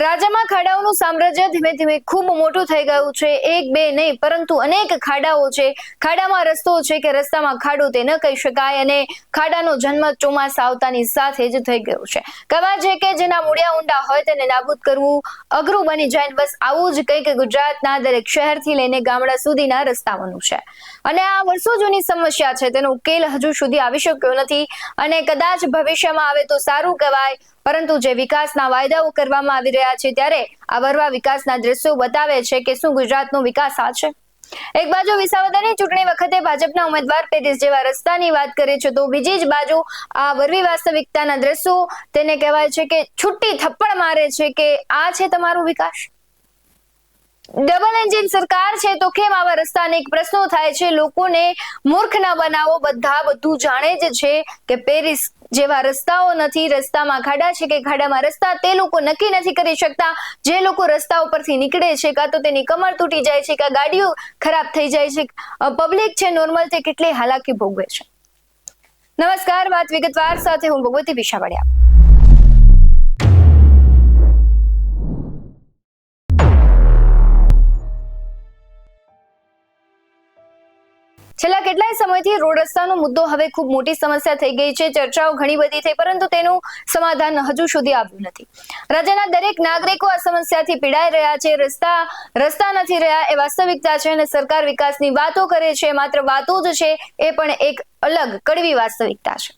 રાજ્યમાં ખાડાઓનું સામ્રાજ્ય ધીમે ધીમે ખૂબ મોટું થઈ ગયું છે। એક બે નહીં પરંતુ અનેક ખાડાઓ છે। ખાડામાં રસ્તો છે કે રસ્તામાં ખાડો તે ન કહી શકાય અને ખાડાનો જન્મ ચોમાસા આવતાની સાથે જ થઈ ગયો છે। કહેવાય છે કે જેના મૂળિયા ઊંડા હોય તેને નાબૂદ કરવું અઘરું બની જાય। બસ આવું જ કંઈક ગુજરાતના દરેક શહેરથી લઈને ગામડા સુધીના રસ્તાઓનું છે અને આ વર્ષો જૂની સમસ્યા છે। તેનો ઉકેલ હજુ સુધી આવી શક્યો નથી અને કદાચ ભવિષ્યમાં આવે તો સારું કહેવાય। પરંતુ જે વિકાસના વાયદાઓ કરવામાં આવી રહ્યા છે ત્યારે આ વરવા વિકાસના દ્રશ્યો બતાવે છે કે શું ગુજરાતનો વિકાસ આ છે। એક બાજુ વિસાવદરની ચૂંટણી વખતે ભાજપના ઉમેદવાર પેરિસ જેવા રસ્તાની વાત કરે છે તો બીજી જ બાજુ આ વરવી વાસ્તવિકતાના દ્રશ્યો તેને કહેવાય છે કે છુટ્ટી થપ્પડ મારે છે કે આ છે તમારો વિકાસ। ડબલ એન્જિન સરકાર છે તો કેમ આવા રસ્તા અનેક પ્રશ્નો થાય છે। લોકોને મૂર્ખ ના બનાવો, બધા બધું જાણે જ છે કે પેરિસ જેવા રસ્તાઓ નથી, રસ્તામાં ખાડા છે કે ખાડામાં રસ્તા તે લોકો નક્કી નથી કરી શકતા। જે લોકો રસ્તા ઉપરથી નીકળે છે કાં તો તેની કમર તૂટી જાય છે કાં ગાડીઓ ખરાબ થઈ જાય છે, પબ્લિક છે નોર્મલ તે કેટલી હાલાકી ભોગવે છે। નમસ્કાર, વાત વિગતવાર સાથે હું ભગવતી વિશાવડિયા। છેલ્લા કેટલાય સમયથી રોડ રસ્તાનો મુદ્દો હવે ખૂબ મોટી સમસ્યા થઈ ગઈ છે। ચર્ચાઓ ઘણી બધી થઈ પરંતુ તેનું સમાધાન હજુ સુધી આવ્યું નથી। રાજ્યના દરેક નાગરિકો આ સમસ્યાથી પીડાઈ રહ્યા છે। રસ્તા નથી રહ્યા એ વાસ્તવિકતા છે અને સરકાર વિકાસની વાતો કરે છે, માત્ર વાતો જ છે, એ પણ એક અલગ કડવી વાસ્તવિકતા છે।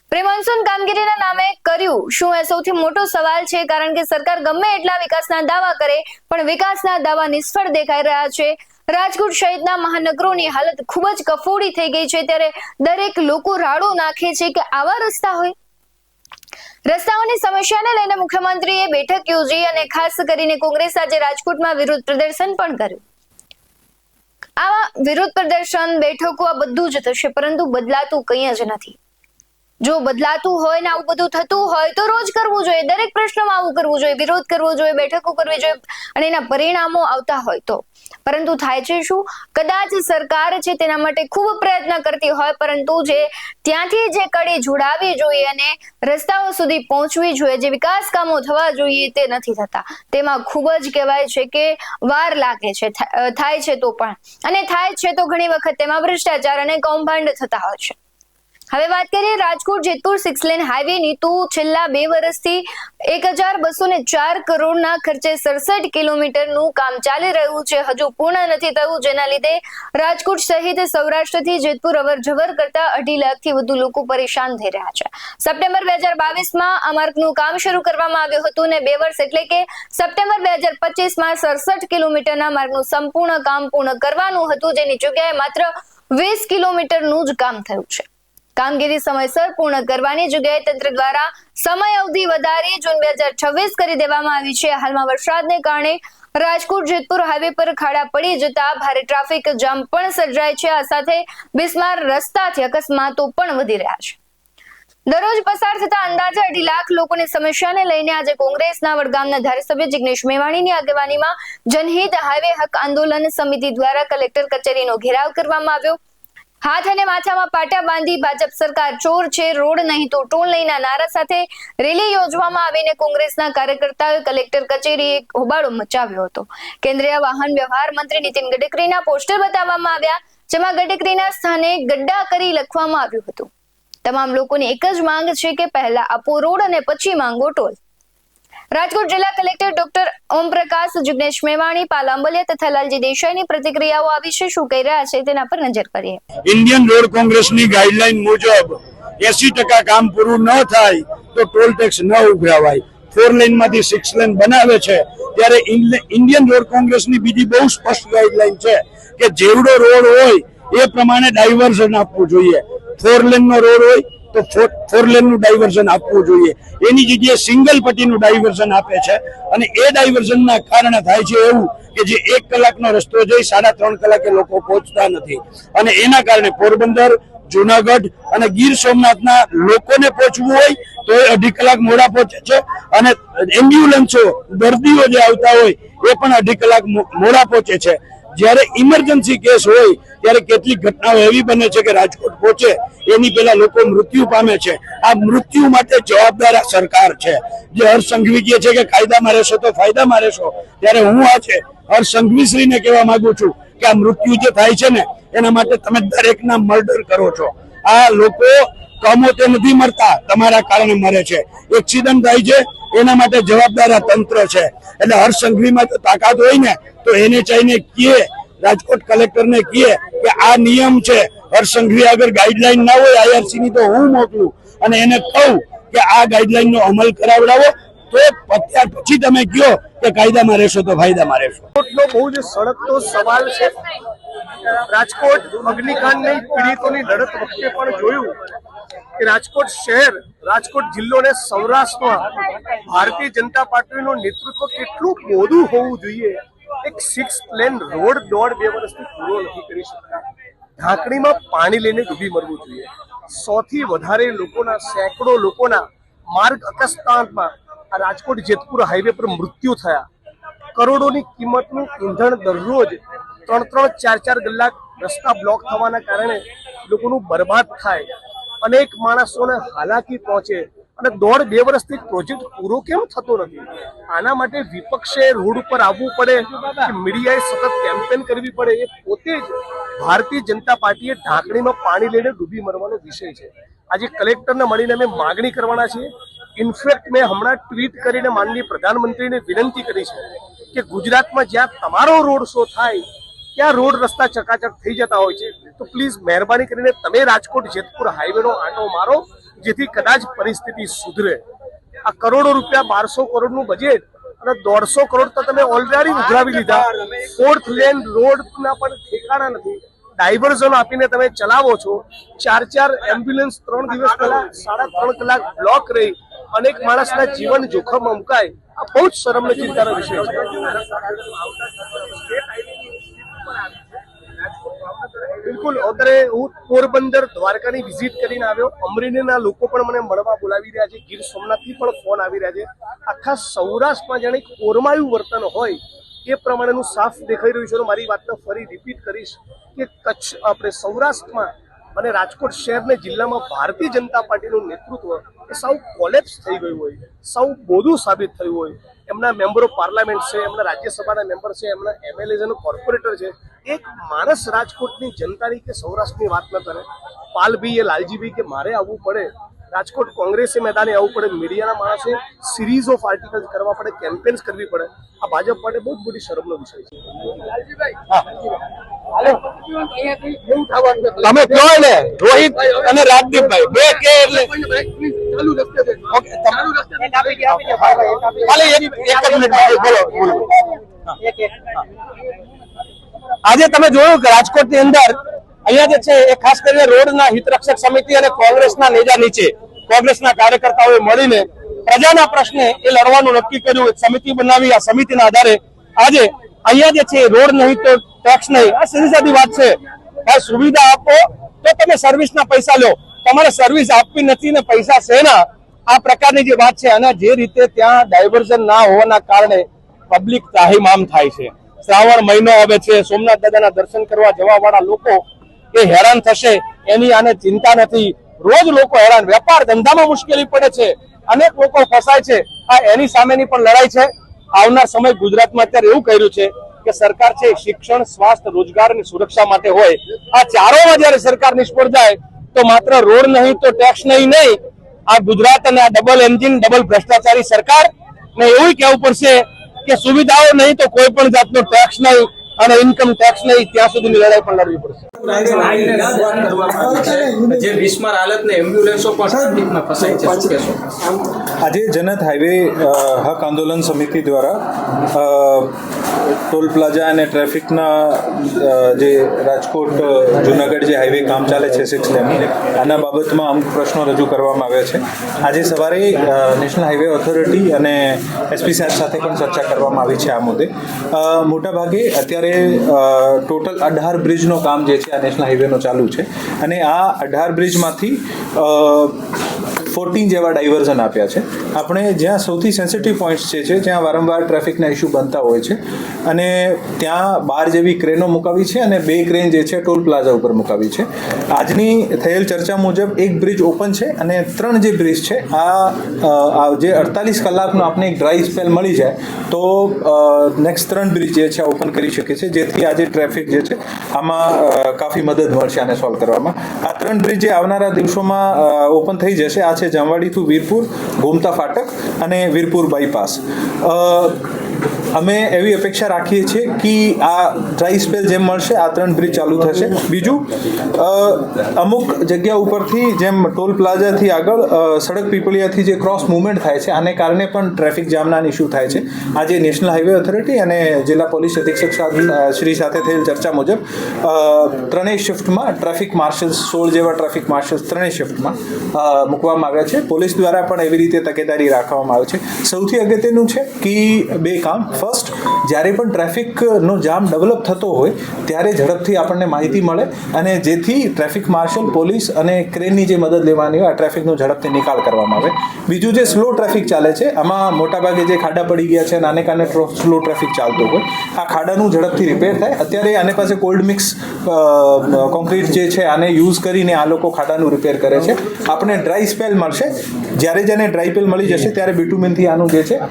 પ્રી-મોન્સૂન કામગીરીના નામે કર્યું શું એ સૌથી મોટો સવાલ છે, કારણ કે સરકાર ગમે એટલા વિકાસના દાવા કરે પણ વિકાસના દાવા નિષ્ફળ દેખાઈ રહ્યા છે। રાજકોટ સહિતના મહાનગરોની હાલત ખૂબ જ કફોડી થઈ ગઈ છે ત્યારે દરેક લોકો રાડો નાખે છે કે આવા રસ્તા હોય। રસ્તાઓની સમસ્યાને લઈને મુખ્યમંત્રીએ બેઠક યોજી અને ખાસ કરીને કોંગ્રેસ આજે રાજકોટમાં વિરોધ પ્રદર્શન પણ કર્યું। આવા વિરોધ પ્રદર્શન, બેઠકો આ બધું જ થશે પરંતુ બદલાતું કંઈ જ નથી। જો બદલાતું હોય ને આવું બધું થતું હોય તો રોજ કરવું જોઈએ, દરેક પ્રશ્નમાં આવું કરવું જોઈએ, વિરોધ કરવો જોઈએ, બેઠકો કરવી જોઈએ અને એના પરિણામો આવતા હોય તો। પરંતુ થાય છે શું, કદાચ સરકાર છે તેના માટે ખૂબ પ્રયત્ન કરતી હોય પરંતુ જે ત્યાંથી જે કડી જોડાવી જોઈએ અને રસ્તાઓ સુધી પહોંચવી જોઈએ, જે વિકાસ કામો થવા જોઈએ તે નથી થતા। તેમાં ખૂબ જ કહેવાય છે કે વાર લાગે છે, થાય છે તો પણ અને થાય છે તો ઘણી વખત તેમાં ભ્રષ્ટાચાર અને કૌભાંડ થતા હોય છે। હવે વાત કરીએ રાજકોટ જેતપુર 6 લેન હાઈવેની તો છેલ્લા 2 વર્ષથી 1204 કરોડના ખર્ચે 67 કિલોમીટરનું કામ ચાલી રહ્યું છે, હજુ પૂર્ણ નથી થયું, જેના લીધે રાજકોટ સહિત સૌરાષ્ટ્રથી જેતપુર અવરજવર કરતા 2.5 લાખથી વધુ લોકો પરેશાન થઈ રહ્યા છે। સપ્ટેમ્બર 2022માં આ માર્ગનું કામ શરૂ કરવામાં આવ્યું હતું અને 2 વર્ષ એટલે કે સપ્ટેમ્બર 2025માં 67 કિલોમીટરના માર્ગનું સંપૂર્ણ કામ પૂર્ણ કરવાનું હતું, જેની જગ્યાએ માત્ર 20 કિલોમીટરનું જ કામ થયું છે। કામગીરી સમયસર પૂર્ણ કરવાની જગ્યાએ તંત્ર દ્વારા સમય અવધિ વધારી જૂન 2026 કરી દેવામાં આવી છે। હાલમાં વરસાદને કારણે રાજકોટ જેતપુર હાઈવે પર ખાડા પડી જતા ભારે ટ્રાફિક જામ પણ સર્જાય છે। આ સાથે બિસ્માર રસ્તાથી અકસ્માતો પણ વધી રહ્યા છે। દરરોજ પસાર થતા અંદાજે 2.5 લાખ લોકોની સમસ્યાને લઈને આજે કોંગ્રેસના વડગામના ધારાસભ્ય જિગ્નેશ મેવાણીની આગેવાનીમાં જનહિત હાઈવે હક આંદોલન સમિતિ દ્વારા કલેક્ટર કચેરીનો ઘેરાવ કરવામાં આવ્યો। હાથ અને માથામાં પાટા બાંધી ભાજપ સરકાર ચોર છે, રોડ નહીં તો ટોલ નહીંના નારા સાથે રેલી યોજવામાં આવીને કોંગ્રેસના કાર્યકર્તાઓએ કલેક્ટર કચેરીએ હોબાળો મચાવ્યો હતો। કેન્દ્રીય વાહન વ્યવહાર મંત્રી નીતિન ગડકરીના પોસ્ટર બતાવવામાં આવ્યા, જેમાં ગડકરીના સ્થાને ગડ્ડા કરી લખવામાં આવ્યું હતું। તમામ લોકોની એક જ માંગ છે કે પહેલા આપો રોડ અને પછી માંગો ટોલ। રાજકોટ જિલ્લા કલેક્ટર ડોક્ટર ઓમપ્રકાશ, જિગ્નેશ મેવાણી, પાલાંબલિયા તથા લાલજી દેસાઈની પ્રતિક્રિયાઓ આવી છે, શું કહી રહ્યા છે તેના પર નજર કરીએ। ઇન્ડિયન રોડ કોંગ્રેસની ગાઈડલાઈન મુજબ 80% કામ પૂરું ન થાય તો ટોલ ટેક્સ ન ઉઘરાવાય। 4 લેનમાંથી 6 લેન બનાવે છે ત્યારે ઇન્ડિયન રોડ કોંગ્રેસની બીજી બહુ સ્પષ્ટ ગાઈડલાઈન છે કે જેવડો રોડ હોય એ પ્રમાણે ડાયવર્ઝન આપવું જોઈએ। 4 લેનનો રોડ હોય તો 4 લેનનું ડાયવર્ઝન આપવું જોઈએ, એની જગ્યાએ સિંગલ પટ્ટીનું ડાયવર્ઝન આપે છે અને એ ડાયવર્ઝનના કારણે થાય છે એવું કે જે 1 કલાકનો રસ્તો જઈ 3.5 કલાકે લોકો પહોંચતા નથી અને એના કારણે પોરબંદર, જુનાગઢ અને ગીર સોમનાથના લોકોને પહોંચવું હોય તો 2.5 કલાક મોડા પહોંચે છે અને એમ્બ્યુલન્સો, દર્દીઓ જે આવતા હોય એ પણ 2.5 કલાક મોડા પહોંચે છે। જ્યારે ઇમરજન્સી કેસ હોય ત્યારે કેટલીક ઘટનાઓ એવી બને છે કે રાજકોટ પહોંચે એની પહેલા લોકો મૃત્યુ પામે છે. આ મૃત્યુ માટે જવાબદાર આ સરકાર છે. જે હર્ષ સંઘવી કહે છે કે કાયદામાં રહેશો તો ફાયદામાં રહેશો, ત્યારે હું આજે હર્ષ સંઘવીશ્રીને કહેવા માંગુ છું કે આ મૃત્યુ જે થાય છે ને એના માટે તમે દરેકના મર્ડર કરો છો. આ લોકો કમોતે નથી મરતા, તમારા કારણે મરે છે. એક્સિડન્ટ થાય છે એના માટે જવાબદાર આ તંત્ર છે. એટલે હર્ષ સંઘવીમાં જો તાકાત હોય ને તો એને ચાહીને કહે, રાજકોટ કલેક્ટરને કહે કે આ નિયમ છે, હર્ષ સંઘવી આગળ ગાઈડલાઈન ના હોય IRC ની તો હું મોકલું અને એને કહું કે આ ગાઈડલાઈન નો અમલ કરાવડાવો, તો ત્યાર પછી તમે કહો કે કાયદામાં રહેશો તો ફાયદામાં રહેશો. રાજકોટનો બહુ જ સળગતો સવાલ છે. રાજકોટ અગ્નિકાંડની પીડિતોની લડત વખતે પણ જોયું કે રાજકોટ શહેર, રાજકોટ જિલ્લો અને સૌરાષ્ટ્રમાં ભારતીય જનતા પાર્ટીનું નેતૃત્વ કેટલું મોડું હોવું જોઈએ. એક 6 લેન રોડ 1.5-2 વર્ષથી પૂરો નથી કરી શકતા. ઢાંકણીમાં પાણી લઈને ડૂબી મરવું જોઈએ. 100 થી વધારે લોકોના, સેંકડો લોકોના માર્ગ અકસ્માતમાં આ રાજકોટ જેતપુર હાઈવે પર મૃત્યુ થયા. કરોડોની કિંમતનું ઈંધણ દરરોજ 3-4 કલાક રસ્તા બ્લોક થવાના કારણે લોકોનું બરબાદ થાય, અનેક માણસોને હાલાકી પહોંચે અને 1.5-2 વર્ષથી પ્રોજેક્ટ પૂરો કેમ થતો નથી? આના માટે વિપક્ષે રોડ ઉપર આવવું પડે કે મીડિયાએ સતત કેમ્પેન કરવી પડે? એ પોતે જ ભારતીય જનતા પાર્ટીએ ઢાંકણીમાં પાણી લઈને ડૂબી મરવાનો વિષય છે. આજે કલેક્ટરને મળીને અમે માગણી કરવાના છીએ. ઇનફેક્ટ મેં હમણાં ટ્વીટ કરીને માનનીય પ્રધાનમંત્રીને વિનંતી કરી છે કે ગુજરાતમાં જ્યાં તમારો રોડ શો થાય ત્યાં રોડ રસ્તા ચકાચક થઈ જતા હોય છે, તો પ્લીઝ મહેરબાની કરીને તમે રાજકોટ જેતપુર હાઈવેનો આંટો મારો, જેથી કદાચ પરિસ્થિતિ સુધરે. આ કરોડો રૂપિયા, 1200 કરોડનું બજેટ અને 150 કરોડ તો તમે ઓલરેડી ઉઘરાવી લીધા. 4th લેન રોડના પણ ઠેકાણા નથી. ડાયવર્ઝન આપીને તમે ચલાવો છો. 4 એમ્બ્યુલન્સ 3 દિવસ પહેલા 3.5 કલાક બ્લોક રહી, અનેક માણસના જીવન જોખમમાં મુકાય. આ બહુ જ શરમની ચિંતાનો વિષય છે. બિલકુલ. અત્યારે હું પોરબંદર, દ્વારકાની વિઝિટ કરીને આવ્યો. અમરેલીના લોકો પણ મને મળવા બોલાવી રહ્યા છે. ગીર સોમનાથથી પણ ફોન આવી રહ્યા છે. આખા સૌરાષ્ટ્રમાં જાણે કોરમાયું વર્તન હોય એ પ્રમાણેનું સાફ દેખાઈ રહ્યું છે. મારી વાતને ફરી રિપીટ કરીશ કે કચ્છ, આપણે સૌરાષ્ટ્રમાં અને રાજકોટ શહેરને જિલ્લામાં ભારતીય જનતા પાર્ટીનું નેતૃત્વ એ સાવ કોલેપ્સ થઈ ગયું હોય, સાવ બોધું સાબિત થયું હોય. એમના મેમ્બર ઓફ પાર્લામેન્ટ છે, એમના રાજ્યસભાના મેમ્બર છે, એમના MLAs અને કોર્પોરેટર છે. એક માણસ રાજકોટની જનતાની કે સૌરાષ્ટ્રની વાત ન કરે. પાલભાઈ, લાલજીભાઈ કે મારે આવવું પડે, રાજકોટ કોંગ્રેસે મેદાને આવવું પડે, મીડિયાના માણસે સિરીઝ ઓફ આર્ટિકલ્સ કરવા પડે, કેમ્પેન્સ કરવી પડે. આ ભાજપ માટે બહુ જ મોટી શરમનો વિષય છે. તમે કહો ને, રોહિત અને રાજદીપભાઈ બે કે એટલે ખાલી એક મિનિટ બોલો. આજે તમે જોયું કે રાજકોટની અંદર અહીંયા જે છે એ ખાસ કરીને રોડના હિતરક્ષક સમિતિ અને કોંગ્રેસના નેજા નીચે કોંગ્રેસના કાર્યકર્તાઓએ મળીને પ્રજાના પ્રશ્ને એ લડવાનું નક્કી કર્યું. એક સમિતિ બનાવી. આ સમિતિના આધારે આજે અહીંયા જે છે રોડ નહીં તો ટેક્સ નહીં. આ સીધી સાદી વાત છે. ભાઈ, સુવિધા આપો તો તમે સર્વિસના પૈસા લો. તમારે સર્વિસ આપવી નથી ને પૈસા શેના? આ પ્રકારની જે વાત છે. અને જે રીતે ત્યાં ડાયવર્ઝન ના હોવાના કારણે પબ્લિક ત્રાહિમામ થાય છે. શ્રાવણ મહિનો આવે છે, સોમનાથ દાદાના દર્શન કરવા જવા વાળા લોકો એ હેરાન થશે એની આને ચિંતા નથી. રોજ લોકો હેરાન, વેપાર ધંધામાં મુશ્કેલી પડે છે, અનેક લોકો ફસાય છે. આ એની સામેની પણ લડાઈ છે. આવનાર સમય ગુજરાતમાં અત્યારે એવું કર્યું છે કે સરકાર છે શિક્ષણ, સ્વાસ્થ્ય, રોજગાર અને સુરક્ષા માટે હોય. આ ચારોમાં જયારે સરકાર નિષ્ફળ જાય તો માત્ર રોડ નહીં તો ટેક્સ નહીં. આ ગુજરાત અને આ ડબલ એન્જિન, ડબલ ભ્રષ્ટાચારી સરકાર ને એવું કહેવું પડશે કે સુવિધાઓ નહીં તો કોઈ પણ જાતનો ટેક્સ નહીં અને ઇન્કમ ટેક્સ નહીં, ત્યાં સુધીની લડાઈ પણ લડવી પડશે. જે બિસ્માર હાલતને એમ્બ્યુલન્સો પણ ટ્રાફિકમાં ફસાય છે, શું કહેશો? આજે જનત હાઈવે હક આંદોલન સમિતિ દ્વારા ટોલ પ્લાઝા અને ટ્રાફિકના જે રાજકોટ જુનાગઢ જે હાઈવે કામ ચાલે છે 6 લેન, આના બાબતમાં અમુક પ્રશ્નો રજૂ કરવામાં આવ્યા છે. આજે સવારે નેશનલ હાઈવે ઓથોરિટી અને SP સાહેબ સાથે પણ ચર્ચા કરવામાં આવી છે આ મુદ્દે. મોટાભાગે અત્યારે ટોટલ 18 બ્રિજનો કામ જે છે આ નેશનલ હાઈવેનો ચાલુ છે અને આ 18 બ્રિજમાંથી 14 જેવા ડાયવર્ઝન આપ્યા છે. આપણે જ્યાં સૌથી સેન્સિટિવ પોઈન્ટ્સ છે જ્યાં વારંવાર ટ્રાફિકના ઇસ્યુ બનતા હોય છે અને ત્યાં 12 જેવી ક્રેનો મુકાવી છે અને 2 ક્રેન જે છે ટોલ પ્લાઝા ઉપર મુકાવી છે. આજની થયેલ ચર્ચા મુજબ એક બ્રિજ ઓપન છે અને 3 જે બ્રિજ છે આ જે 48 કલાકનો આપણે એક ડ્રાય સ્પેલ મળી જાય તો નેક્સ્ટ 3 બ્રિજ જે છે ઓપન કરી શકે છે, જેથી આજે ટ્રાફિક જે છે આમાં કાફી મદદ મળશે આને સોલ્વ કરવામાં. આ 3 બ્રિજ જે આવનારા દિવસોમાં ઓપન થઈ જશે. આ છે જામવાડી ટુ વીરપુર, ગોમતા ફાટક અને વીરપુર બાયપાસ. અમે એવી અપેક્ષા રાખીએ છીએ કે આ ડ્રાય સ્પેલ જેમ મળશે આ 3 બ્રિજ ચાલુ થશે. બીજું, અમુક જગ્યા ઉપરથી જેમ ટોલ પ્લાઝાથી આગળ સડક પીપળિયાથી જે ક્રોસ મુવમેન્ટ થાય છે આને કારણે પણ ટ્રાફિક જામના ઇસ્યુ થાય છે. આજે નેશનલ હાઈવે ઓથોરિટી અને જિલ્લા પોલીસ અધિક્ષક શ્રી સાથે થયેલ ચર્ચા મુજબ 3 શિફ્ટમાં ટ્રાફિક માર્શલ્સ 16 જેવા ટ્રાફિક માર્શલ્સ 3 શિફ્ટમાં મૂકવામાં આવ્યા છે. પોલીસ દ્વારા પણ એવી રીતે તકેદારી રાખવામાં આવે છે. સૌથી અગત્યનું છે કે 2 કામ. ફર્સ્ટ, જ્યારે પણ ટ્રાફિકનો જામ ડેવલપ થતો હોય ત્યારે ઝડપથી આપણને માહિતી મળે અને જેથી ટ્રાફિક માર્શલ, પોલીસ અને ક્રેનની જે મદદ લેવાની હોય આ ટ્રાફિકનો ઝડપથી નિકાલ કરવામાં આવે. બીજું, જે સ્લો ટ્રાફિક ચાલે છે આમાં મોટાભાગે જે ખાડા પડી ગયા છે અને આને કારણે સ્લો ટ્રાફિક ચાલતો હોય આ ખાડાનું ઝડપથી રિપેર થાય. અત્યારે આને પાસે કોલ્ડ મિક્સ કોન્ક્રીટ જે છે આને યુઝ કરીને આ લોકો ખાડાનું રિપેર કરે છે. આપણે ડ્રાય સ્પેલ મળશે. જ્યારે જેને ડ્રાય સ્પેલ મળી જશે ત્યારે બિટુમિનથી આનું જે છે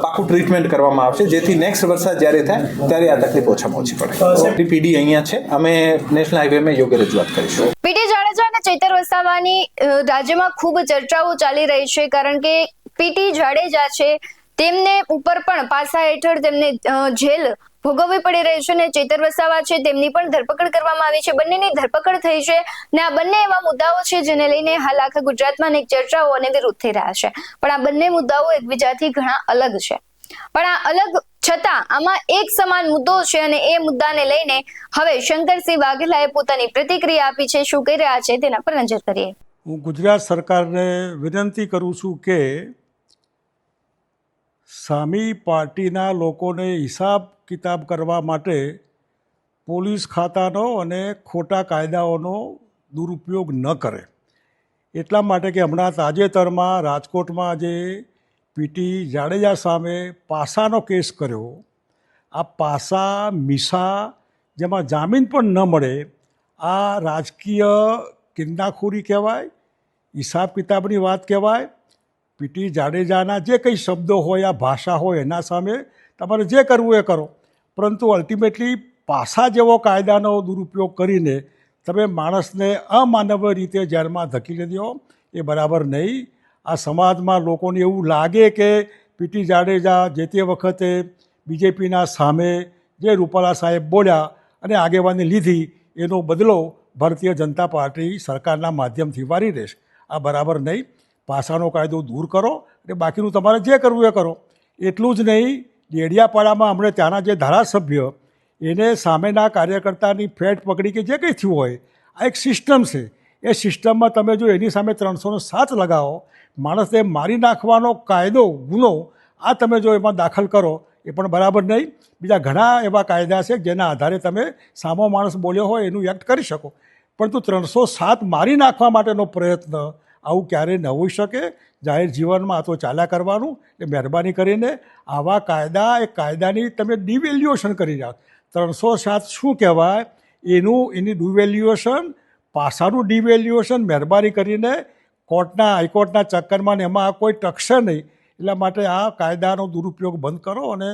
પાકું ટ્રીટમેન્ટ કરવામાં આવશે, જેથી નેક્સ્ટ વરસાદ જ્યારે થાય ત્યારે આ તકલીફ ઓછામાં ઓછી પડે. પીડી અહીંયા છે, અમે નેશનલ હાઈવેમાં યોગ્ય રજૂઆત કરીશું. પીટી જાડેજા અને ચૈતર વસાવાની રાજ્યમાં ખૂબ ચર્ચાઓ ચાલી રહી છે, કારણ કે પીટી જાડેજા છે તેમને ઉપર પણ પાસા હેઠળ તેમને જેલ ભોગવવી પડી રહી છે અને ચૈતર વસાવા છે તેમની પણ ધરપકડ કરવામાં આવી છે. બંનેની ધરપકડ થઈ છે ને આ બંને એવા મુદ્દાઓ છે જેને લઈને હાલ આખા ગુજરાતમાં અનેક ચર્ચાઓ અને વિરોધ થઈ રહ્યા છે. પણ આ બંને મુદ્દાઓ એકબીજાથી ઘણા અલગ છે, પણ આ અલગ છતાં આમાં એક સમાન મુદ્દો છે અને એ મુદ્દાને લઈને હવે શંકરસિંહ વાઘેલાએ પોતાની પ્રતિક્રિયા આપી છે. શું કહી રહ્યા છે તેના પર નજર કરીએ. હું ગુજરાત સરકારને વિનંતી કરું છું કે સામી પાર્ટીના લોકોને હિસાબ કિતાબ કરવા માટે પોલીસ ખાતાનો અને ખોટા કાયદાઓનો દુરુપયોગ ન કરે. એટલા માટે કે હમણાં તાજેતરમાં રાજકોટમાં જે પીટી જાડેજા સામે પાસાનો કેસ કર્યો, આ પાસા મીસા જેમાં જામીન પણ ન મળે, આ રાજકીય કિન્નાખોરી કહેવાય, હિસાબ કિતાબની વાત કહેવાય. પીટી જાડેજાના જે કંઈ શબ્દો હોય, આ ભાષા હોય, એના સામે તમારે જે કરવું એ કરો, પરંતુ અલ્ટિમેટલી પાસા જેવો કાયદાનો દુરુપયોગ કરીને તમે માણસને અમાનવીય રીતે જેલમાં ધકેલી દો એ બરાબર નહીં. આ સમાજમાં લોકોને એવું લાગે કે પીટી જાડેજા જે તે વખતે બીજેપીના સામે જે રૂપાલા સાહેબ બોલ્યા અને આગેવાની લીધી એનો બદલો ભારતીય જનતા પાર્ટી સરકારના માધ્યમથી વારી રહેશે. આ બરાબર નહીં. પાસાનો કાયદો દૂર કરો અને બાકીનું તમારે જે કરવું એ કરો. એટલું જ નહીં, ડેડિયાપાડામાં હમણાં ત્યાંના જે ધારાસભ્ય એને સામેના કાર્યકર્તાની ફેટ પકડી કે જે કંઈ થયું હોય, આ એક સિસ્ટમ છે. એ સિસ્ટમમાં તમે જો એની સામે 307 લગાવો, માણસને મારી નાખવાનો કાયદો, ગુનો આ તમે જો એમાં દાખલ કરો એ પણ બરાબર નહીં. બીજા ઘણા એવા કાયદા છે જેના આધારે તમે સામો માણસ બોલ્યો હોય એનું એક્ટ કરી શકો, પરંતુ 307 મારી નાખવા માટેનો પ્રયત્ન આવું ક્યારેય ન હોઈ શકે. જાહેર જીવનમાં આ તો ચાલ્યા કરવાનું. એટલે મહેરબાની કરીને આવા કાયદા, એ કાયદાની તમે ડિવેલ્યુએશન કરી જાઓ. 307 શું કહેવાય એની ડિવેલ્યુએશન, પાસાનું ડિવેલ્યુએશન મહેરબાની કરીને કોર્ટના, હાઈકોર્ટના ચક્કરમાં ને એમાં કોઈ ટકશે નહીં. એટલા માટે આ કાયદાનો દુરુપયોગ બંધ કરો અને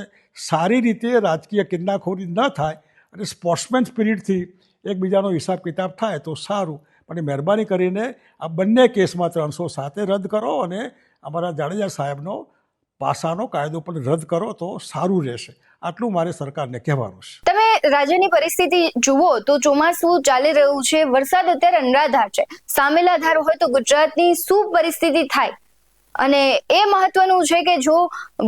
સારી રીતે રાજકીય કિન્નાખોરી ન થાય અને સ્પોર્ટ્સમેન સ્પિરિટથી એકબીજાનો હિસાબ કિતાબ થાય તો સારું. પણ મહેરબાની કરીને આ બંને કેસમાં 307 રદ કરો અને અમારા જાડેજા સાહેબનો પાસાનો કાયદો પણ રદ કરો તો સારું રહેશે. આટલું મારે સરકારને કહેવાનું છે. તમે રાજ્યની પરિસ્થિતિ જુઓ તો ચોમાસું ચાલી રહ્યું છે, વરસાદ અત્યારે અનરાધાર છે. સામેલા ધાર હોય તો ગુજરાતની શું પરિસ્થિતિ થાય, અને એ મહત્વનું છે કે જો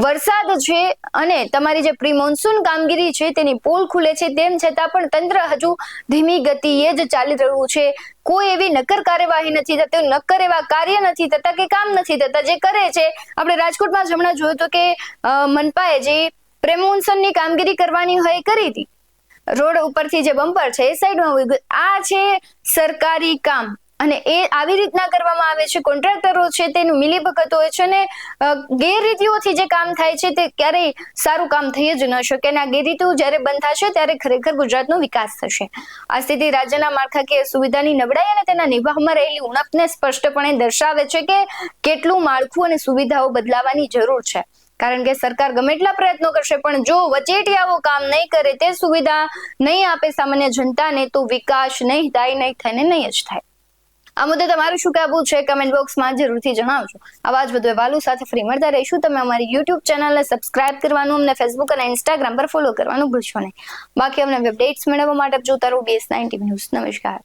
વરસાદ છે અને તમારી જે પ્રી મોન્સૂન કામગીરી છે તેની પોલ ખુલે છે, તેમ છતાં પણ તંત્ર હજુ ધીમી ગતિએ જ ચાલી રહ્યું છે. કોઈ એવી નક્કર કાર્યવાહી નથી થતી, નક્કર એવા કાર્ય નથી થતા કે કામ નથી થતા. જે કરે છે, આપણે રાજકોટમાં જ હમણાં જોયું હતું કે મનપાએ જે પ્રી મોન્સૂનની કામગીરી કરવાની હોય કરી હતી, રોડ ઉપરથી જે બમ્પર છે એ સાઈડમાં હોય. આ છે સરકારી કામ અને એ આવી રીતના કરવામાં આવે છે, કોન્ટ્રાક્ટરો છે તેનું મિલીભગત હોય છે અને ગેરરીતિઓથી જે કામ થાય છે તે ક્યારેય સારું કામ થઈ જ ન શકે અને આ ગેરરીતિઓ જ્યારે બંધ થશે ત્યારે ખરેખર ગુજરાતનો વિકાસ થશે. આ સ્થિતિ રાજ્યના માળખાકીય સુવિધાની નબળાઈ અને તેના નિભાવમાં રહેલી ઉણપને સ્પષ્ટપણે દર્શાવે છે કે કેટલું માળખું અને સુવિધાઓ બદલાવાની જરૂર છે. કારણ કે સરકાર ગમે એટલા પ્રયત્નો કરશે પણ જો વચેટિયાઓ કામ નહીં કરે, તે સુવિધા નહીં આપે સામાન્ય જનતાને, તો વિકાસ નહીં થાય, નહીં થાય ને નહીં જ થાય. આ મુદ્દે તમારું શું કહેવું છે કમેન્ટ બોક્સમાં જરૂરથી જણાવજો. આવા જ વધુ અહેવાલો સાથે ફરી મળતા રહીશું. તમે અમારી યુટ્યુબ ચેનલને સબસ્ક્રાઇબ કરવાનું, અમને ફેસબુક અને ઇન્સ્ટાગ્રામ પર ફોલો કરવાનું ભૂલશો નહીં. બાકી અમને અપડેટ્સ મેળવવા માટે જોતા રહો BS9 TV ન્યૂઝ. નમસ્કાર.